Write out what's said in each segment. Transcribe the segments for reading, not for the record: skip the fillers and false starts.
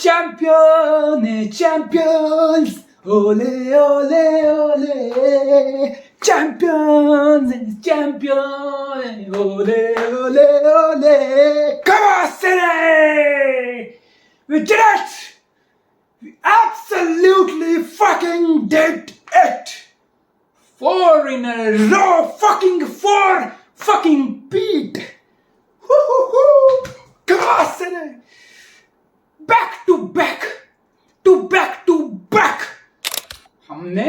Champions, ole, ole, ole. Champions, ole, ole, ole. Come on, City! We did it! We absolutely fucking did it! 4 in a row, four fucking beat! Woo-hoo-hoo! Come on, City! Back to back हमने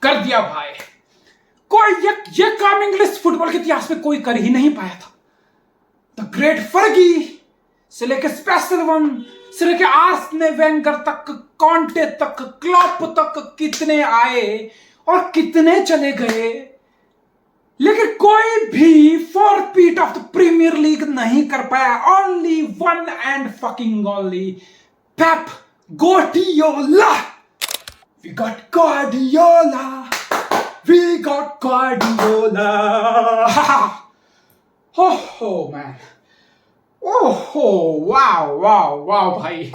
कर दिया भाई। कोई ये काम English football के इतिहास में कोई कर ही नहीं पाया था। द ग्रेट फर्गी से लेके स्पेशल वन से लेके आर्सेनल वेंगर तक, कॉन्टे तक, क्लॉप तक कितने आए और कितने चले गए, लेकिन कोई भी 4 पीट ऑफ द प्रीमियर लीग नहीं कर पाया। Only one and fucking only Pep Guardiola. We got Guardiola. Oh man. Wow भाई,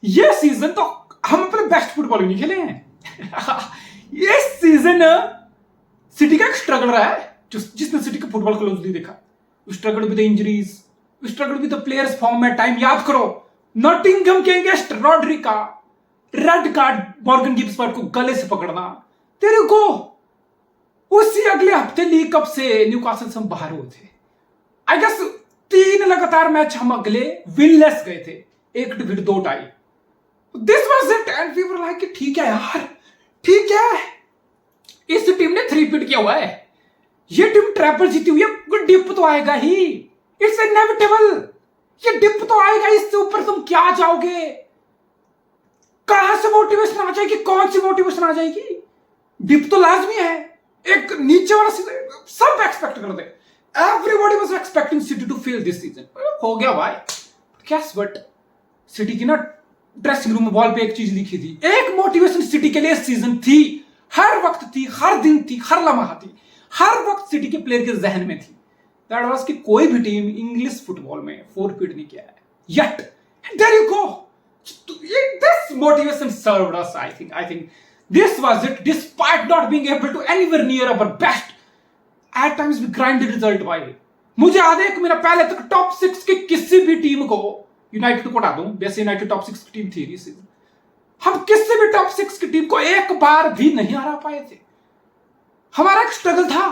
ये सीजन तो हम अपने बेस्ट फुटबॉल नहीं खेले हैं। ये सीजन सिटी का एक स्ट्रगल रहा है, जिसने सिटी का फुटबॉल क्लोजली देखा। Struggle with injuries, struggle with the players form में टाइम। याद करो नॉटिंघम के अगेंस्ट रॉड्री का रेड कार्ड, मॉर्गन गिब्स को गले से पकड़ना, तेरे को उसी अगले हफ्ते लीग कप से न्यूकासल से हम बाहर हुए थे। आई गेस 3 लगातार मैच हम अगले विनलेस गए थे, 1 defeat 2 tie. This was it and we were like ठीक है यार, ठीक है, इस टीम ने 3 पीट किया हुआ है, ये टीम ट्रैपल जीती हुई है, कोई डिप तो आएगा ही, इट्स इनएविटेबल, ये डिप तो आएगा, इससे ऊपर तुम क्या जाओगे? कहां से मोटिवेशन आ जाएगी? कौन सी मोटिवेशन आ जाएगी? डिप तो लाजमी है, एक नीचे वाला सब एक्सपेक्ट करते, everybody was expecting City to fail this season. हो गया भाई। गेस व्हाट, सिटी की ना ड्रेसिंग रूम में वॉल पे एक चीज लिखी थी, एक मोटिवेशन सिटी के लिए सीजन थी, हर वक्त थी, हर दिन थी, हर लम्हा थी, हर वक्त सिटी के प्लेयर के जहन में थी। दैट वाज कि कोई भी टीम इंग्लिश फुटबॉल में 4 पीट नहीं किया है yet. There you go. This motivation served us. I think this was it. Despite not being able to anywhere near our best, at times we grinded result by. मुझे याद है कि मेरा पहले तक टॉप 6 की किसी भी टीम को, यूनाइटेड को हटा दूं, वैसे यूनाइटेड टॉप 6 की टीम थी इस सीजन, हम किसी भी टॉप 6 की टीम को एक बार भी नहीं हरा पाए थे। हमारा एक स्ट्रगल था।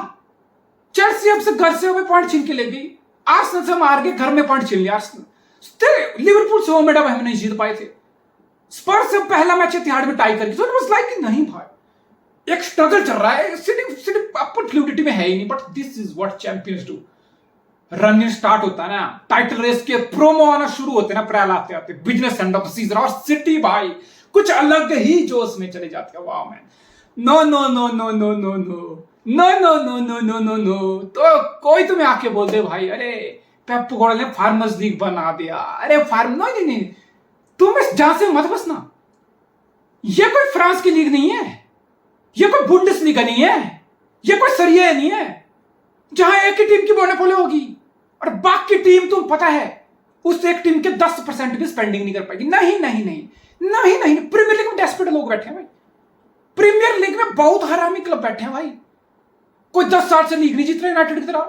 चेल्सी हमसे घर से हमें पॉइंट छीन के ले गई, आर्सेनल से हम हार गए, घर में पॉइंट छीन लिया आर्सेनल, लिवरपूल से होम हम नहीं जीत पाए थे, स्पर्स से पहला मैच इतिहाद में टाई करके, तो इट वाज लाइक नहीं भाई, एक स्ट्रगल चल रहा है, सिटी अपन फ्लूइडिटी में है ही नहीं, but this is what champions do. Running start होता है ना, टाइटल रेस के प्रोमो आना शुरू होते हैं ना, अप्रैल आते आते business end of the season, और सिटी भाई कुछ अलग ही जोश में चले जाते हैं। वाह man, no no no no no no no no no no no no no no. तो कोई तुम्हें आके बोल दे भाई, अरे पेप गार्डियोला ने फार्मर्स लीग बना दिया, अरे फार्म, नहीं, तुम इस जहां से मत बसना। ये कोई फ्रांस की लीग नहीं है, ये कोई बुंडेसलीगा नहीं है, ये कोई सरिया नहीं है जहां एक ही टीम की मोनोपोली होगी और बाकी टीम, तुम पता है उस एक टीम के 10% भी स्पेंडिंग नहीं कर पाएगी। नहीं, प्रीमियर लीग में डेस्परेट लोग बैठे हैं भाई, प्रीमियर लीग में बहुत हरामी क्लब बैठे हैं भाई। कोई 10 साल से लीग नहीं जीत रहा यूनाइटेड की तरह,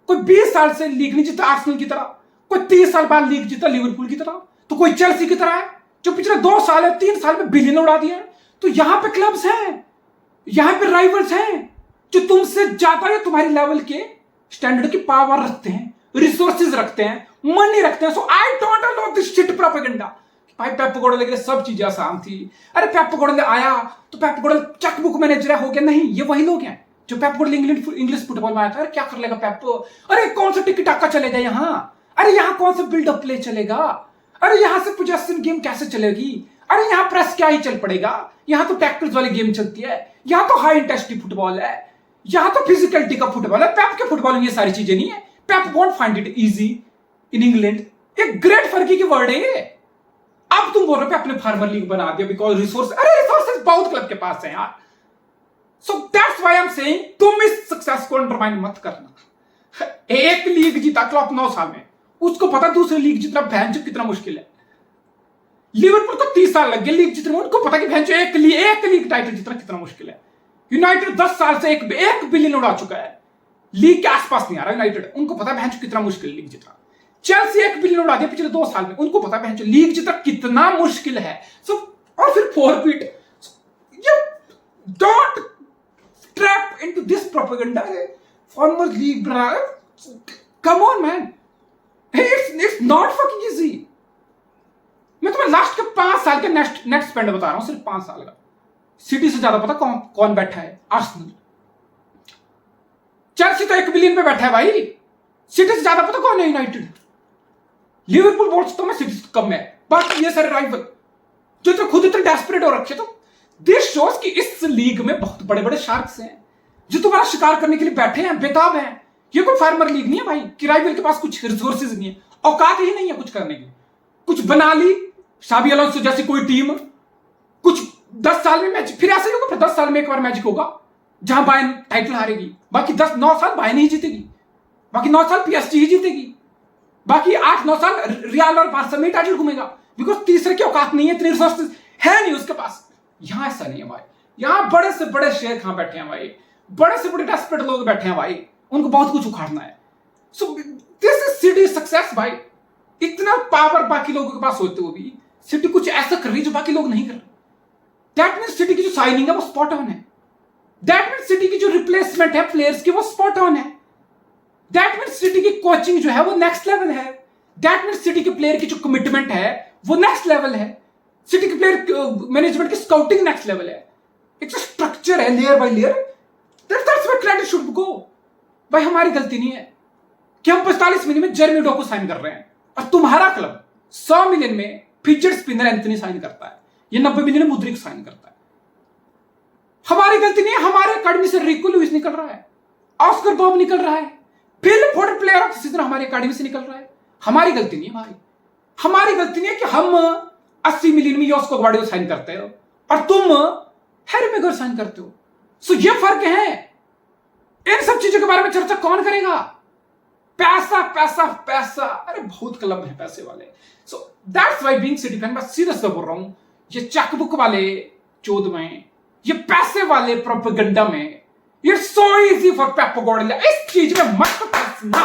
कोई 20 साल से लीग नहीं जीता आर्सेनल की तरह, कोई 30 साल बाद लीग जीता लिवरपूल की तरह, तो कोई चेल्सी की तरह है जो पिछले 2 साल है 3 साल में बिलियन उड़ा दिया है। तो यहां पे क्लब्स हैं, यहां पे राइवल्स हैं जो तुमसे ज्यादा या तुम्हारी लेवल के स्टैंडर्ड की पावर रखते हैं, रिसोर्सेज रखते हैं, मनी रखते हैं। So I don't allow this shit propaganda. भाई पेप गार्डियोला के लिए सब चीजें आसान थी, अरे पेप गार्डियोला आया तो पेप गार्डियोला चेकबुक मैनेजर हो गया, नहीं, ये वही लोग हैं जो पेप गार्डियोला इंग्लिश फुटबॉल में आया था। अरे क्या कर लेगा पेप, अरे कौन सा टिकी टाका चलेगा यहाँ, अरे यहाँ कौन सा बिल्डअप प्ले चलेगा, अरे यहाँ से पोजेशन गेम कैसे चलेगी, अरे यहाँ प्रेस क्या ही चल पड़ेगा, यहाँ तो टैक्टिक्स वाली गेम चलती है, यहाँ तो हाई इंटेंसिटी फुटबॉल है, यहाँ तो फिजिकलिटी का फुटबॉल है। पेप के फुटबॉल में ये सारी चीजें नहीं है। Pep won't find it easy in England. एक ग्रेट फर्की की वर्ड है ये। अब तुम बोल रहे हो अपने फार्मर लीग बना दिया बिकॉज रिसोर्स, अरे रिसोर्सेज बहुत क्लब के पास है यार। So that's why I am saying तुम इस सक्सेस को अंडरमाइन मत करना। एक लीग जीता क्लॉप 9 साल में, उसको पता दूसरी लीग जितना भैंस कितना मुश्किल है। लिवरपूल को 30 साल लग गए लीग जीतने में। उनको पता कि भैंचो एक लीग टाइटल जीतना कितना मुश्किल है। यूनाइटेड 10 साल से 1 बिलियन उड़ा चुका है, लीग के आसपास नहीं आ रहा यूनाइटेड। उनको पता है भैंचो कितना मुश्किल है लीग जीतना। चेल्सी 1 बिलियन उड़ा दिया पिछले 2 साल में, उनको पता है भैंचो लीग जीतना कितना मुश्किल है। सो और फिर forfeit, you don't trap into this propaganda. Former league बना, come on man, it's not fucking easy. मैं तुम्हें लास्ट के 5 साल के नेट स्पेंड बता रहा हूं, सिर्फ 5 साल का। सिटी से ज्यादा पता कौन बैठा है? आर्सेनल। चेल्सी तो 1 बिलियन पे बैठा है भाई। सिटी से ज्यादा पता कौन है? यूनाइटेड। लिवरपूल बोल सकता हूं मैं, सिटी से कम है। बाकी ये सारे राइवल जो तो खुद इतने डेस्परेट हो रखे, तो दिस शोज कि इस लीग में बहुत बड़े बड़े शार्क्स हैं जो तुम्हारा शिकार करने के लिए बैठे हैं, बेताब हैं। ये कोई फार्मर लीग नहीं है भाई कि राइवल के पास कुछ रिसोर्सेज नहीं है, औकात ही नहीं है कुछ करने की। कुछ बना ली शाबी अलोंसो जैसी कोई टीम, कुछ 10 साल में मैच, फिर ऐसे ही होगा, फिर 10 साल में एक बार मैजिक होगा जहां बायर्न टाइटल हारेगी। बाकी 9 साल बायर्न ही जीतेगी, बाकी 9 साल पीएसजी ही जीतेगी, बाकी 8-9 साल रियल और बार्सा में टाइटल घूमेगा। बिकॉज तीसरे की औकात नहीं है, इतने रिसोर्सेज है नहीं उसके पास। यहां ऐसा नहीं है भाई, यहां बड़े से बड़े शेर खां बैठे हैं भाई, बड़े से बड़े डेस्परेट लोग बैठे हैं भाई, उनको बहुत कुछ उखाड़ना है। So this is city success भाई। इतना पावर बाकी लोगों के पास होते हुए भी सिटी कुछ ऐसा कर रही है जो बाकी लोग नहीं कर रहे। दैट मीन्स सिटी की जो साइनिंग है वो स्पॉट ऑन है। दैट मीन्स सिटी की जो रिप्लेसमेंट है प्लेयर्स की वो स्पॉट ऑन है। दैट मीन्स सिटी की कोचिंग जो है वो नेक्स्ट लेवल है। दैट मीन्स सिटी के प्लेयर की जो कमिटमेंट है वो नेक्स्ट लेवल है। सिटी के प्लेयर मैनेजमेंट की स्काउटिंग नेक्स्ट लेवल है। एक जो स्ट्रक्चर है layer by layer, that's where credit should go. भाई हमारी गलती नहीं है कि हम 45 मिलियन में जेरेमी डोको साइन कर रहे हैं और तुम्हारा क्लब 100 मिलियन में फिजिट स्पिनर एंथनी साइन करता है, ये 90 मिलियन में मुद्रिक साइन करता है। हमारी गलती नहीं है, हमारे अकेडमी से रिको लुइस निकल रहा है, ऑस्कर बॉब निकल रहा है, फिल फोर्ड प्लेयर ऑफ द सीजन हमारी अकेडमी से निकल रहा है। हमारी गलती नहीं है भाई, हमारी गलती नहीं है कि हम 80 मिलियन में योस्को ग्वार्डियोला साइन करते हो और तुम हैरी मैगुआयर साइन करते हो। सो ये फर्क है। इन सब चीजों के बारे में चर्चा कौन करेगा? पैसा पैसा पैसा, अरे बहुत क्लब है पैसे वाले। So that's why being city fan, मैं सीरियस बोल रहा हूं, ये चेकबुक वाले चोद में, ये पैसे वाले प्रोपेगेंडा में, it's so easy for Pep Guardiola. इस चीज में मत फंसना,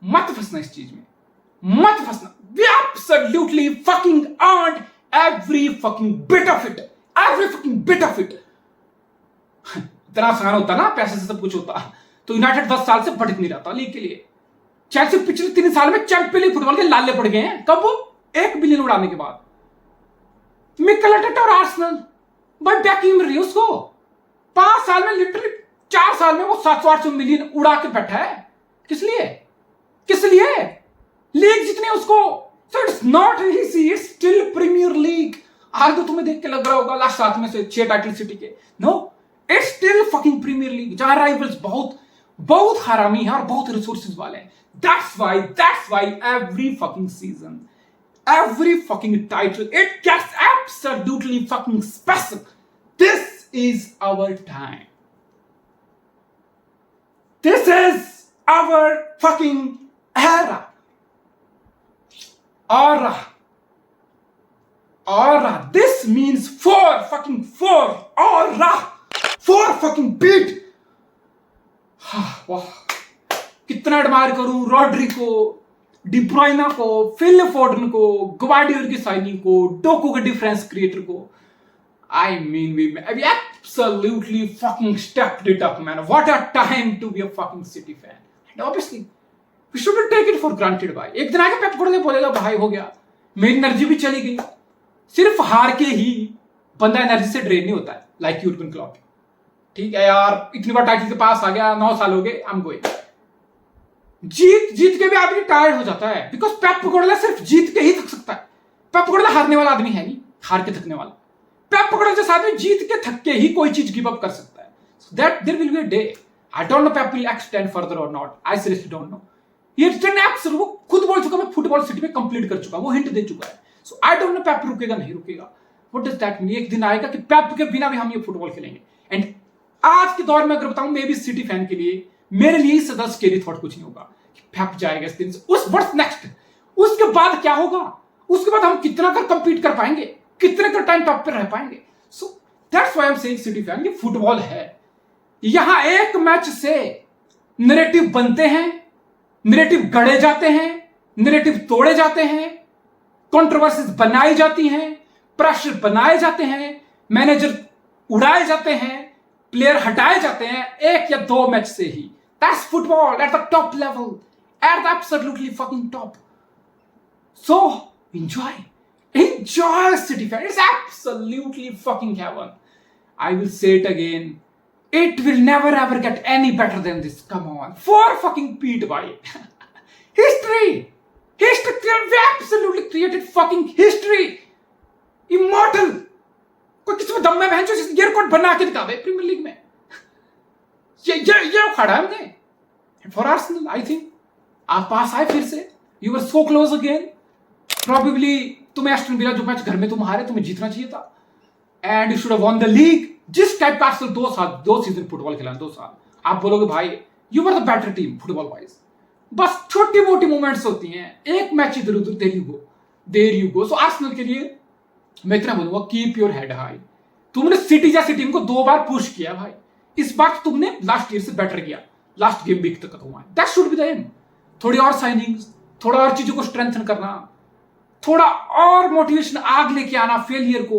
मत फंसना, इस चीज में मत फंसना। We absolutely fucking earned every fucking bit of it, every fucking bit of it. इतना आसान होता ना, पैसे से सब कुछ होता तो यूनाइटेड 10 साल से भटक नहीं रहता लीग के लिए। चेल्सी पिछले 3 साल में चैंपियन लीग फुटबॉल के लाले पड़ गए हैं। कब? 1 बिलियन उड़ाने के बाद। मिकेल आर्टेटा और आर्सेनल भाई बैकिंग मिल रही है उसको। 5 साल में, लिटरली 4 साल में वो 700-800 मिलियन उड़ा के बैठा है। किस लिए? किस लिए? लीग जितने उसको। So it's not easy, it's still Premier League. आज तो तुम्हें देख के लग रहा होगा लास्ट 7 में से 6 टाइटल सिटी के। No, it's still fucking Premier League जहां राइवल्स बहुत बहुत हरामी है और बहुत रिसोर्सेज वाले हैं। That's why every fucking season, every fucking title, it gets absolutely fucking special. This is our time. This is our fucking era. Aura. This means 4 fucking 4. Aura. 4 fucking beat. वाह, कितना एडमायर करूं Rodri को, D Bruyne को, Phil Foden को, Guardiola की signing को, डोको के डिफरेंस क्रिएटर को। I mean, we absolutely fucking stepped it up, man. What a time to be a fucking City fan. And obviously, we shouldn't take it for granted, भाई। एक दिन आके पेप गार्डियोला बोलेगा भाई हो गया, मेरी एनर्जी भी चली गई। सिर्फ हार के ही बंदा एनर्जी से ड्रेन नहीं होता है, लाइक यूर्गन क्लॉप। ठीक है यार, इतनी बार टाइटल के पास आ गया, 9 साल हो गए, आई एम गोइंग। जीत के भी आदमी टायर्ड हो जाता है, बिकॉज पेप गार्डियोला सिर्फ जीत के ही थक सकता है। पेप गार्डियोला हारने वाला आदमी है नहीं, हार के थकने वाला। पेप गार्डियोला जैसा आदमी जीत के थक के ही कोई चीज गिव अप कर सकता है। So that there will be a day, I don't know Pep will extend further or not, I seriously don't know. ये एब्सोल्यूट वो खुद बोल चुका, मैं फुटबॉल सिटी में कंप्लीट कर चुका, वो हिंट दे चुका है। सो आई डोंट नो पेप रुकेगा नहीं रुकेगा। What does that mean? एक दिन आएगा कि पेप के बिना भी हम ये फुटबॉल खेलेंगे। एंड आज के दौर में अगर बताऊं, मे बी सिटी फैन के लिए, मेरे लिए इससे ज्यादा स्केरी थॉट कुछ नहीं होगा। पेप जाएगा इस दिन से, उस व्हाट्स नेक्स्ट, उसके बाद क्या होगा? उसके बाद हम कितना कर कंपीट कर पाएंगे, कितने कर टाइम टॉप पे रह पाएंगे। So that's why I am saying city fan, ये फुटबॉल है, यहां एक मैच से नैरेटिव बनते हैं, नैरेटिव गढ़े जाते हैं, नैरेटिव तोड़े जाते हैं, कंट्रोवर्सीज बनाई जाती हैं, प्रेशर बनाए जाते हैं, मैनेजर उड़ाए जाते हैं, प्लेयर हटाए जाते हैं एक या दो मैच से ही। That's football at the top level, at the absolutely fucking top. So enjoy City fan, it's absolutely fucking heaven. I will say it again, it will never ever get any better than this. Come on, for fucking Pete, bhai. History, we absolutely created fucking history, immortal. कोई किसी में दम में बहन जो ये record बना के दिखा दे प्रीमियर लीग में, ये उखाड़ा है हमने फॉर आर्सेनल। आई थिंक आप पास आए फिर से, you were so close again. Probably तुम्हें एस्टन विला जो मैच घर में तुम हारे, तुम्हें जीतना चाहिए था, and you should have won the league. जिस टाइप का आर्सेनल 2 सीजन फुटबॉल खेला, 2 साल, आप बोलोगे भाई you were the better team football wise. बस छोटी मोटी मूवमेंट्स होती हैं, एक मैच इधर उधर, there you go. So Arsenal के लिए मैं इतना बोलूंगा, कीप योर हेड हाई। तुमने सिटी जैसी टीम को 2 बार पुश किया भाई, इस बार तुमने लास्ट ईयर से बेटर किया, लास्ट गेम वीक तक हुआ है, that should be the aim. थोड़ी और साइनिंग्स, थोड़ा और चीजों को स्ट्रेंथन करना, थोड़ा और मोटिवेशन आग लेके आना, फेलियर को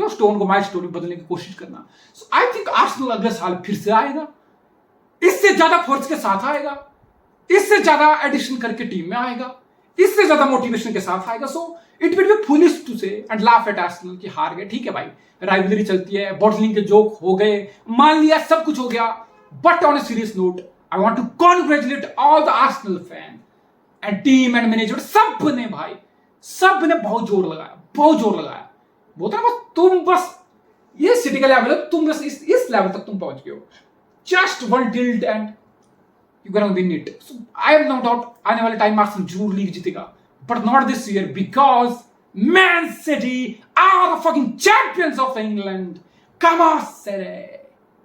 स्टोन को माइलस्टोन में बदलने की कोशिश करना। सो आई थिंक आर्सेनल अगले साल फिर से आएगा, इससे ज्यादा फोर्स के साथ आएगा, इससे ज्यादा एडिशन करके टीम में आएगा, इससे ज्यादा मोटिवेशन के साथ आएगा। So it will be foolish to say and laugh at Arsenal कि हार गए, ठीक है भाई, राइवलरी चलती है, बॉटलिंग के जोक हो गए, मान लिया सब कुछ हो गया, but on a serious note I want to congratulate all the Arsenal fan and team and management, सब ने भाई, सब ने बहुत जोर लगाया, बहुत जोर लगाया। बोलते ना बस तुम बस ये सिटी का लेवल है, तुम बस इस लेवल तक तुम पहुंच गए हो, just one tilt and you gonna win it. So I have no doubt आने वाले टाइम आर्सेनल जरूर लीग जीतेगा, but not this year because Man City are the fucking champions of England. Come on, City.